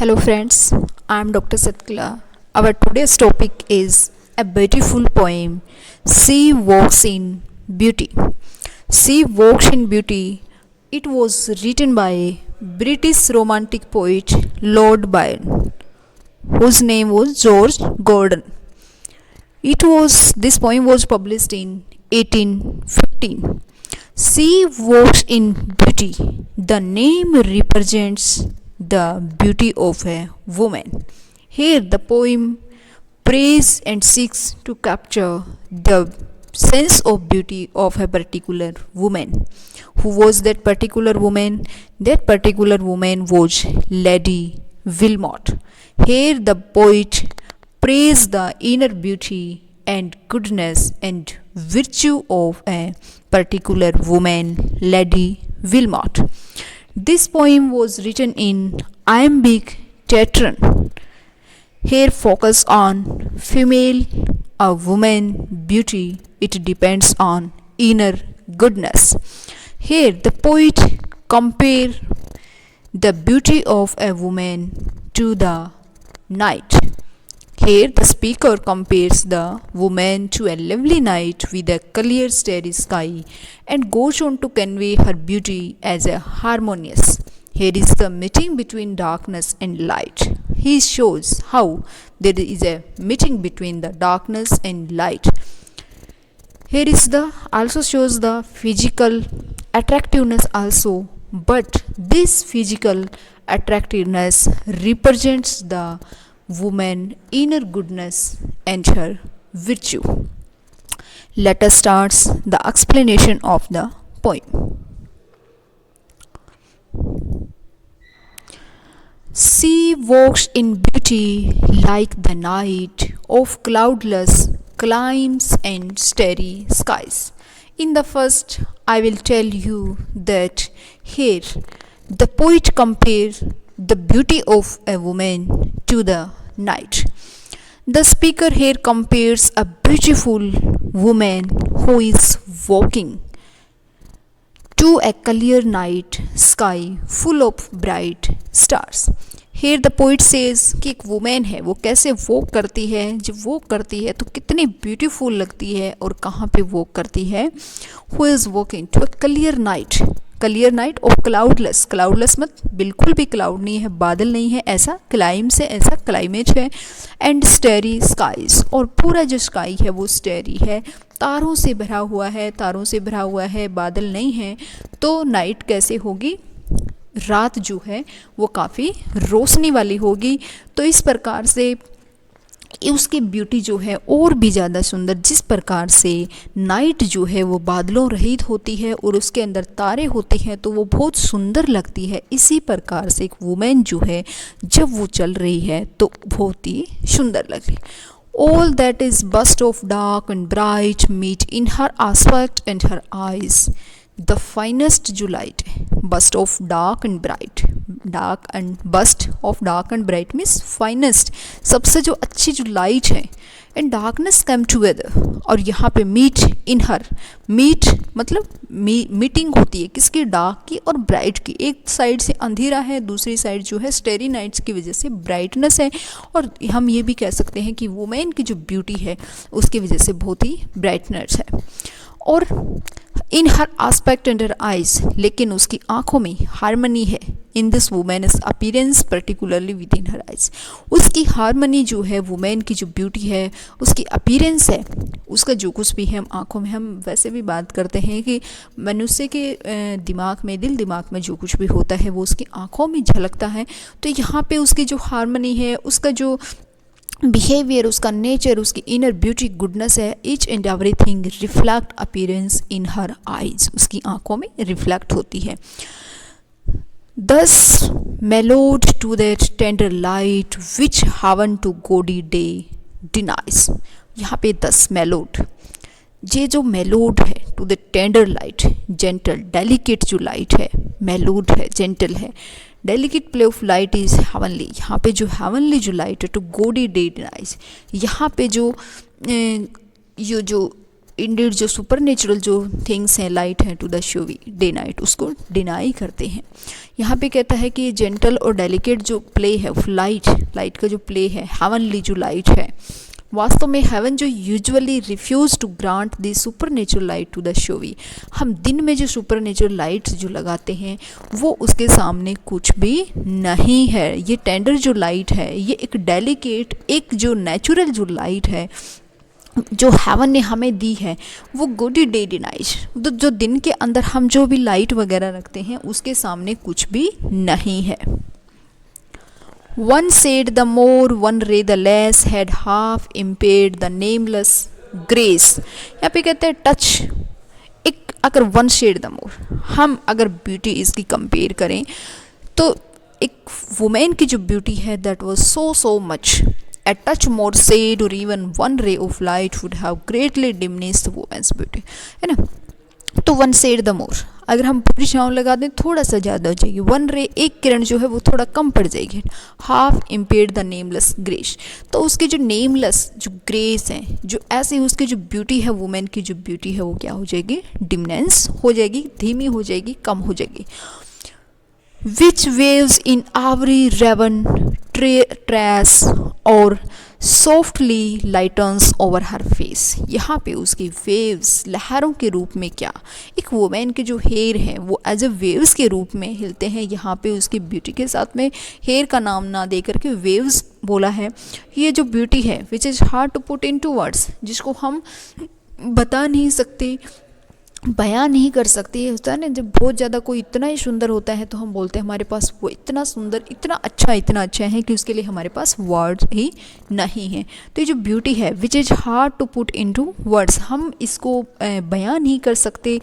Hello friends, I am Dr. Satkala. Our today's topic is a beautiful poem, She Walks in Beauty. She Walks in Beauty. It was written by British romantic poet Lord Byron, whose name was George Gordon. This poem was published in 1815. She walks in beauty. The name represents the beauty of a woman. Here, the poem praises and seeks to capture the sense of beauty of a particular woman. Who was that particular woman? That particular woman was Lady Wilmot. Here, the poet praise the inner beauty and goodness and virtue of a particular woman, Lady Wilmot. This poem was written in iambic tetron. Here focus on female, a woman, beauty. It depends on inner goodness. Here the poet compare the beauty of a woman to the night. Here the speaker compares the woman to a lovely night with a clear starry sky and goes on to convey her beauty as a harmonious. Here is the meeting between darkness and light. He shows how there is a meeting between the darkness and light. Here is the also shows the physical attractiveness also, but this physical attractiveness represents the woman inner goodness and her virtue. Let us start the explanation of the poem. She walks in beauty like the night of cloudless climes and starry skies. In the first, I will tell you that here the poet compares the beauty of a woman to the night. The speaker here compares a beautiful woman who is walking to a clear night sky full of bright stars. Here the poet says कि एक women है, वो कैसे walk करती है, जब walk करती है तो कितनी ब्यूटीफुल लगती है और कहाँ पे वॉक करती है. Who is walking to a clear night of cloudless मत बिल्कुल भी क्लाउड नहीं है, बादल नहीं है, ऐसा क्लाइम से ऐसा क्लाइमेट है. एंड स्टेरी स्काईज, और पूरा जो स्काई है वो स्टेरी है, तारों से भरा हुआ है, बादल नहीं है. तो नाइट कैसे होगी, रात जो है वो काफ़ी रोशनी वाली होगी. तो इस प्रकार से उसकी ब्यूटी जो है और भी ज़्यादा सुंदर, जिस प्रकार से नाइट जो है वो बादलों रहित होती है और उसके अंदर तारे होते हैं तो वो बहुत सुंदर लगती है. इसी प्रकार से एक वुमेन जो है जब वो चल रही है तो बहुत ही सुंदर लगे. All that is bust of dark and bright meet in her aspect and her eyes. The finest जो light है, bust of dark and bright, bust of dark and bright means finest, सबसे जो अच्छी जो light है. and darkness come together, और यहाँ पे meet in her, meet मतलब मीटिंग होती है किसकी, डार्क की और ब्राइट की. एक साइड से अंधेरा है, दूसरी साइड जो है स्टेरी नाइट्स की वजह से ब्राइटनेस है. और हम ये भी कह सकते हैं कि वुमेन की जो ब्यूटी है उसकी वजह से बहुत ही ब्राइटनेस है. और in her aspect and her eyes, लेकिन उसकी आंखों में हारमनी है. In this women's appearance particularly with in her eyes, उसकी हारमनी जो है, वुमेन की जो ब्यूटी है, उसकी अपीयरेंस है, उसका जो कुछ भी है आंखों में. हम वैसे भी बात करते हैं कि मनुष्य के दिमाग में, दिमाग में जो कुछ भी होता है वो उसकी आंखों में झलकता है. तो यहाँ पे उसकी जो हारमनी है, उसका जो बिहेवियर, उसका नेचर, उसकी इनर ब्यूटी गुडनेस है, each and everything reflect appearance in her eyes, उसकी आंखों में रिफ्लेक्ट होती है. Thus mellowed to that tender light which heaven to gaudy day denies. यहाँ पे thus mellowed, ये जो mellowed है to the tender light, gentle, delicate जो light है, mellowed है, gentle है, delicate play of light is heavenly. यहाँ पे जो हेवनली जो लाइट है टू गॉडी डे denies, यहाँ पे जो ये जो इंडीड जो सुपर नेचुरल जो थिंग्स हैं, लाइट हैं, to the showy day night, उसको डिनाई करते हैं। यहाँ पे कहता है कि जेंटल और डेलिकेट जो प्ले है ऑफ लाइट का जो प्ले है, हेवनली जो लाइट है, वास्तव में हेवन जो usually refuse to grant the supernatural light to the showy, हम दिन में जो सुपर नेचुरल लाइट्स जो लगाते हैं वो उसके सामने कुछ भी नहीं है। ये टेंडर जो लाइट है, ये एक डेलिकेट, एक जो नेचुरल जो लाइट है जो हेवन ने हमें दी है, वो गुड डे डिनाइज, तो जो दिन के अंदर हम जो भी लाइट वगैरह रखते हैं उसके सामने कुछ भी नहीं है। One said the more, one ray the less had half impaired the nameless grace। यहाँ पे कहते हैं टच, एक अगर वन शेड द मोर, हम अगर ब्यूटी इसकी कंपेयर करें तो एक वुमेन की जो ब्यूटी है that was so much, a touch more shade or even one ray of light would have greatly diminished the woman's beauty, है ना। तो वन शेड द मोर, अगर हम पूरी छाँव लगा दें थोड़ा सा ज़्यादा हो जाएगी, वन रे, एक किरण जो है वो थोड़ा कम पड़ जाएगी। Half impaired the nameless grace, तो उसकी जो नेमलेस जो ग्रेस है, जो ऐसे उसकी जो ब्यूटी है, वुमेन की जो ब्यूटी है वो क्या हो जाएगी, डिमिनेंस हो जाएगी, धीमी हो जाएगी, कम हो जाएगी। विच waves in every raven tress or softly lightens over her face, यहाँ पे उसकी वेव्स लहरों के रूप में, क्या एक वुमेन के जो हेयर हैं वो एज ए वेव्स के रूप में हिलते हैं। यहाँ पे उसकी ब्यूटी के साथ में हेयर का नाम ना दे करके वेव्स बोला है। ये जो ब्यूटी है which is hard to put into words, जिसको हम बता नहीं सकते, बयान नहीं कर सकती है। होता है ना, जब बहुत ज़्यादा कोई इतना ही सुंदर होता है तो हम बोलते हैं हमारे पास वो इतना सुंदर, इतना अच्छा है कि उसके लिए हमारे पास वर्ड्स ही नहीं हैं। तो ये जो ब्यूटी है which is hard to put into words, हम इसको बयान नहीं कर सकते,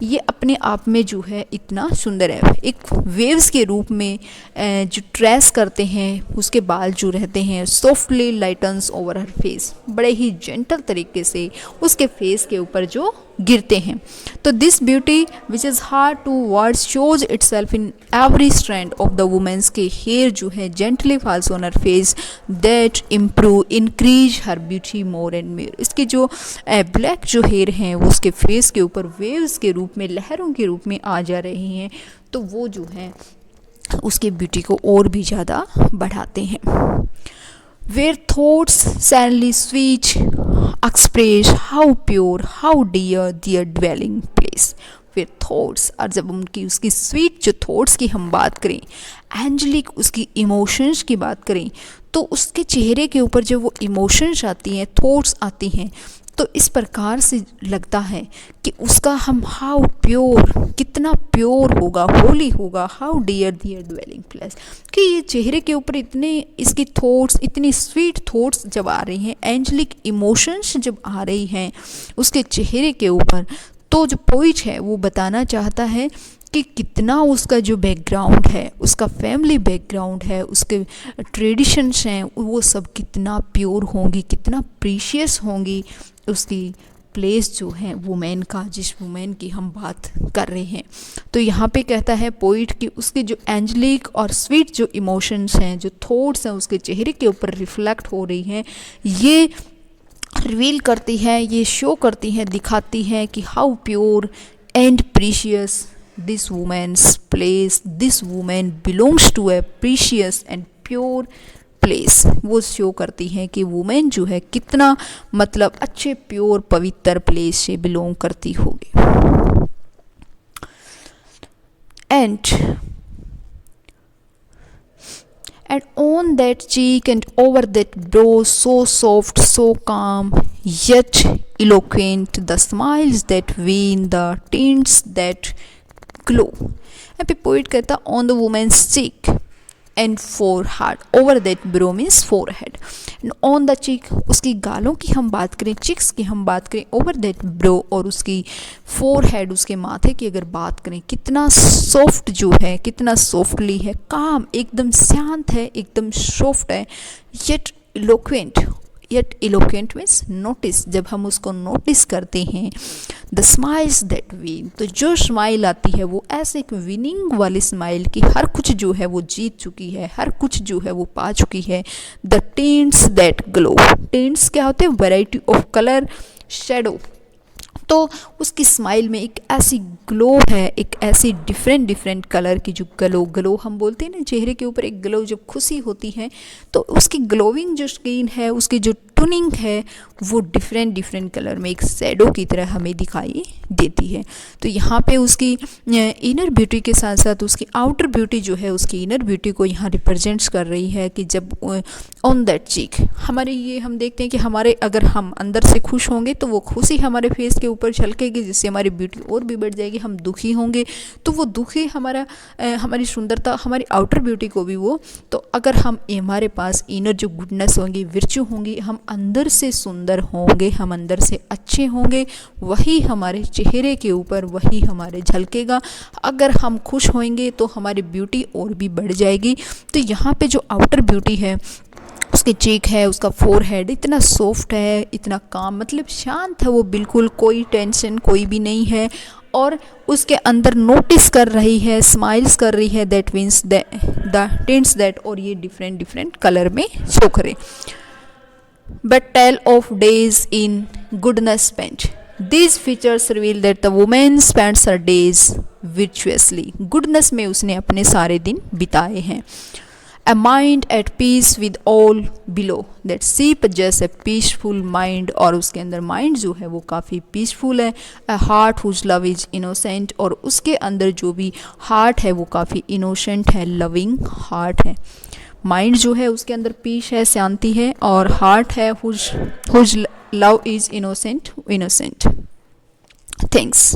ये अपने आप में जो है इतना सुंदर है। एक वेव्स के रूप में जो ट्रेस करते हैं, उसके बाल जो रहते हैं softly lightens over her face, बड़े ही जेंटल तरीके से उसके फेस के ऊपर जो गिरते हैं। तो this beauty which is hard to words shows itself in every strand of the women's के हेयर जो है gently falls on her face that improve increase her beauty more and more. इसके जो ब्लैक जो hair हैं वो उसके face के ऊपर वेव्स के रूप में, लहरों के रूप में आ जा रही हैं, तो वो जो है उसके ब्यूटी को और भी ज़्यादा बढ़ाते हैं। Where thoughts sadly sweet express how pure, how dear their dwelling place। Where thoughts, और जब उनकी उसकी स्वीट जो थॉट्स की हम बात करें, एंजलिक उसकी इमोशंस की बात करें, तो उसके चेहरे के ऊपर जो वो इमोशंस आती हैं, थॉट्स आती हैं, तो इस प्रकार से लगता है कि उसका हम हाउ प्योर, कितना प्योर होगा, होली होगा, how dear their dwelling place, कि ये चेहरे के ऊपर इतने इसकी थॉट्स, इतनी स्वीट थॉट्स जब आ रही हैं, एंजलिक इमोशंस जब आ रही हैं उसके चेहरे के ऊपर, तो जो पोइट है वो बताना चाहता है कि कितना उसका जो बैकग्राउंड है, उसका फैमिली बैकग्राउंड है, उसके ट्रेडिशंस हैं, वो सब कितना प्योर होंगी, कितना प्रीशियस होंगी उसकी प्लेस जो है वुमेन का, जिस वुमेन की हम बात कर रहे हैं। तो यहाँ पे कहता है पोइट कि उसके जो एंजलिक और स्वीट जो इमोशंस हैं, जो थॉट्स हैं उसके चेहरे के ऊपर रिफ्लेक्ट हो रही हैं, ये रिवील करती है, ये शो करती है, दिखाती है कि how pure and precious this women's place, this women belongs to a precious and pure place. वो शो करती हैं कि वुमेन जो है कितना मतलब अच्छे प्योर पवित्र प्लेस से बिलोंग करती होगी। And on that cheek and over that brow, so soft, so calm, yet eloquent, the smiles that wane, the tints that glow। यहाँ पे पोइट कहता on the woman's cheek and forehead, over that brow means forehead, and on the cheek, उसकी गालों की हम बात करें, chicks की हम बात करें, over that brow, और उसकी forehead, उसके माथे की अगर बात करें, कितना सॉफ्ट जो है, कितना सॉफ्टली है, काम, एकदम शांत है, एकदम सॉफ्ट है, yet eloquent, yet eloquent means notice, जब हम उसको नोटिस करते हैं, द स्माइल्स दैट विन, तो जो स्माइल आती है वो ऐसे एक विनिंग वाली स्माइल की हर कुछ जो है वो जीत चुकी है, हर कुछ जो है वो पा चुकी है। The tints that glow, tints क्या होते हैं, वैरायटी ऑफ कलर, शेडो, तो उसकी स्माइल में एक ऐसी ग्लो है, एक ऐसी डिफरेंट डिफरेंट कलर की जो ग्लो हम बोलते हैं ना, चेहरे के ऊपर एक ग्लो जब खुशी होती है तो उसकी ग्लोइंग जो स्किन है, उसकी जो टूनिंग है वो डिफरेंट डिफरेंट कलर में एक शैडो की तरह हमें दिखाई देती है। तो यहाँ पे उसकी इनर ब्यूटी के साथ साथ उसकी आउटर ब्यूटी जो है, उसकी इनर ब्यूटी को यहाँ रिप्रेजेंट्स कर रही है कि जब ऑन दैट चीक हमारे, ये हम देखते हैं कि हमारे अगर हम अंदर से खुश होंगे तो वो खुशी हमारे फेस के ऊपर झलकेगी, जिससे हमारी ब्यूटी और भी बढ़ जाएगी। हम दुखी होंगे तो वो दुखी हमारी सुंदरता, हमारी आउटर ब्यूटी को भी वो, तो अगर हम हमारे पास इनर जो गुडनेस होंगी, विर्चू होंगी, हम अंदर से सुंदर होंगे, हम अंदर से अच्छे होंगे, वही हमारे चेहरे के ऊपर वही हमारे झलकेगा। अगर हम खुश होंगे तो हमारी ब्यूटी और भी बढ़ जाएगी। तो यहाँ पे जो आउटर ब्यूटी है, उसकी चीक है, उसका फोरहेड इतना सॉफ्ट है, इतना काम, मतलब शांत है वो, बिल्कुल कोई टेंशन कोई भी नहीं है, और उसके अंदर नोटिस कर रही है, स्माइल्स कर रही है, that means the tints that, और ये डिफरेंट डिफरेंट कलर में शो करे। But tell of days in goodness spent. These features reveal that the woman spends her days virtuously. Goodness में उसने अपने सारे दिन बिताए हैं। A mind at peace with all below. That she possesses a peaceful mind, और उसके अंदर माइंड जो है वो काफ़ी पीसफुल है। A heart whose love is innocent, और उसके अंदर जो भी हार्ट है वो काफ़ी इनोसेंट है, लविंग हार्ट है। माइंड जो है उसके अंदर पीस है, शांति है, और हार्ट है whose love is innocent. Thanks.